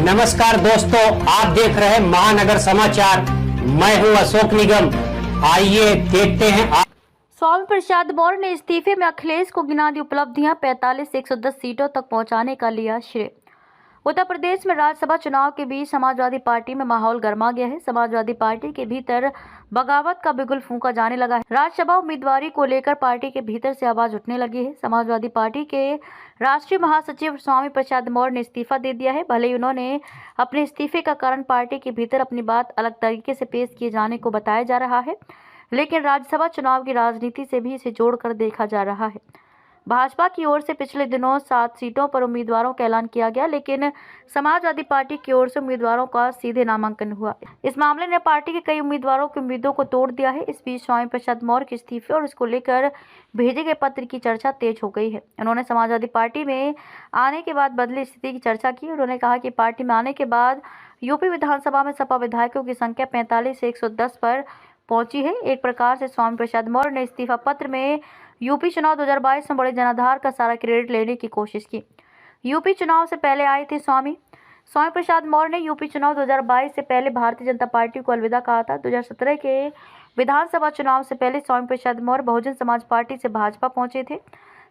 नमस्कार दोस्तों, आप देख रहे हैं महानगर समाचार। मैं हूं अशोक निगम। आइए देखते हैं। स्वामी प्रसाद मौर्य ने इस्तीफे में अखिलेश को गिना दी उपलब्धियां। 45 से 110 सीटों तक पहुंचाने का लिया श्रेय। उत्तर प्रदेश में राज्यसभा चुनाव के बीच समाजवादी पार्टी में माहौल गर्मा गया है। समाजवादी पार्टी के भीतर बगावत का बिगुल फूंका जाने लगा है। राज्यसभा उम्मीदवारी को लेकर पार्टी के भीतर से आवाज उठने लगी है। समाजवादी पार्टी के राष्ट्रीय महासचिव स्वामी प्रसाद मौर्य ने इस्तीफा दे दिया है। भले ही उन्होंने अपने इस्तीफे का कारण पार्टी के भीतर अपनी बात अलग तरीके से पेश किए जाने को बताया जा रहा है, लेकिन राज्यसभा चुनाव की राजनीति से भी इसे जोड़कर देखा जा रहा है। भाजपा की ओर से पिछले दिनों 7 सीटों पर उम्मीदवारों का ऐलान किया गया, लेकिन समाजवादी पार्टी की ओर से उम्मीदवारों का सीधे नामांकन हुआ। इस मामले ने पार्टी के कई उम्मीदवारों की उम्मीदों को तोड़ दिया है। इस बीच स्वामी प्रसाद मौर्य के इस्तीफे और इसको लेकर भेजे गए पत्र की चर्चा तेज हो गई है। उन्होंने समाजवादी पार्टी में आने के बाद बदली स्थिति की चर्चा की। उन्होंने कहा कि पार्टी में आने के बाद यूपी विधानसभा में सपा विधायकों की संख्या 45 से 110 पर पहुंची है। एक प्रकार से स्वामी प्रसाद मौर्य ने इस्तीफा पत्र में यूपी चुनाव 2022 में बड़े जनाधार का सारा क्रेडिट लेने की कोशिश की। यूपी चुनाव से पहले आए थे स्वामी प्रसाद मौर्य ने यूपी चुनाव 2022 से पहले भारतीय जनता पार्टी को अलविदा कहा था। 2017 के विधानसभा चुनाव से पहले स्वामी प्रसाद मौर्य बहुजन समाज पार्टी से भाजपा पहुंचे थे।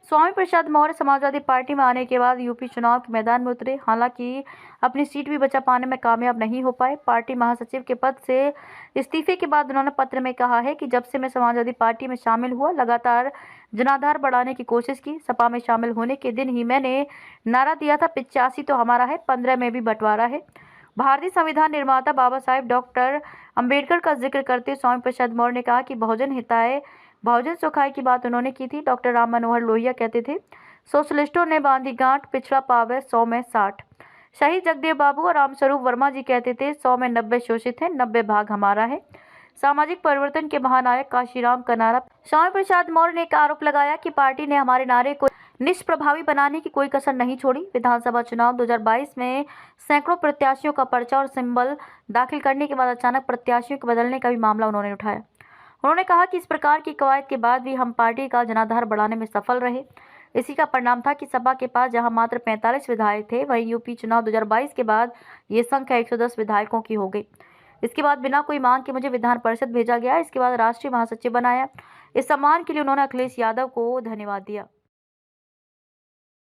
स्वामी प्रसाद मौर्य समाजवादी पार्टी में आने के बाद यूपी चुनाव के मैदान में उतरे, हालांकि अपनी सीट भी बचा पाने में कामयाब नहीं हो पाए। पार्टी महासचिव के पद से इस्तीफे के बाद उन्होंने पत्र में कहा है कि जब से मैं समाजवादी पार्टी में शामिल हुआ, लगातार जनाधार बढ़ाने की कोशिश की। सपा में शामिल होने के दिन ही मैंने नारा दिया था, 85 तो हमारा है, 15 में भी बंटवारा है। भारतीय संविधान निर्माता बाबा साहेब डॉक्टर अंबेडकर का जिक्र करते स्वामी प्रसाद मौर्य ने कहा कि बहुजन हिताय बहुजन सुखाय की बात उन्होंने की थी। डॉक्टर राम मनोहर लोहिया कहते थे, सोशलिस्टों ने बांधी गांठ, पिछड़ा पावे 100 में 60। शहीद जगदेव बाबू और रामस्वरूप वर्मा जी कहते थे, 100 में 90 शोषित है, 90 भाग हमारा है। सामाजिक परिवर्तन के महानायक काशीराम का नारा। स्वामी प्रसाद मौर्य ने एक आरोप लगाया कि पार्टी ने हमारे नारे को निष्प्रभावी बनाने की कोई कसर नहीं छोड़ी। विधानसभा चुनाव 2022 में सैकड़ों प्रत्याशियों का पर्चा और सिंबल दाखिल करने के बाद अचानक प्रत्याशियों को बदलने का भी मामला उन्होंने उठाया। उन्होंने कहा कि इस प्रकार की कवायद के बाद भी हम पार्टी का जनाधार बढ़ाने में सफल रहे। इसी का परिणाम था कि सपा के पास जहां मात्र 45 विधायक थे, वहीं यूपी चुनाव 2022 के बाद ये संख्या 110 विधायकों की हो गई। इसके बाद बिना कोई मांग के मुझे विधान परिषद भेजा गया। इसके बाद राष्ट्रीय महासचिव बनाया। इस सम्मान के लिए उन्होंने अखिलेश यादव को धन्यवाद दिया।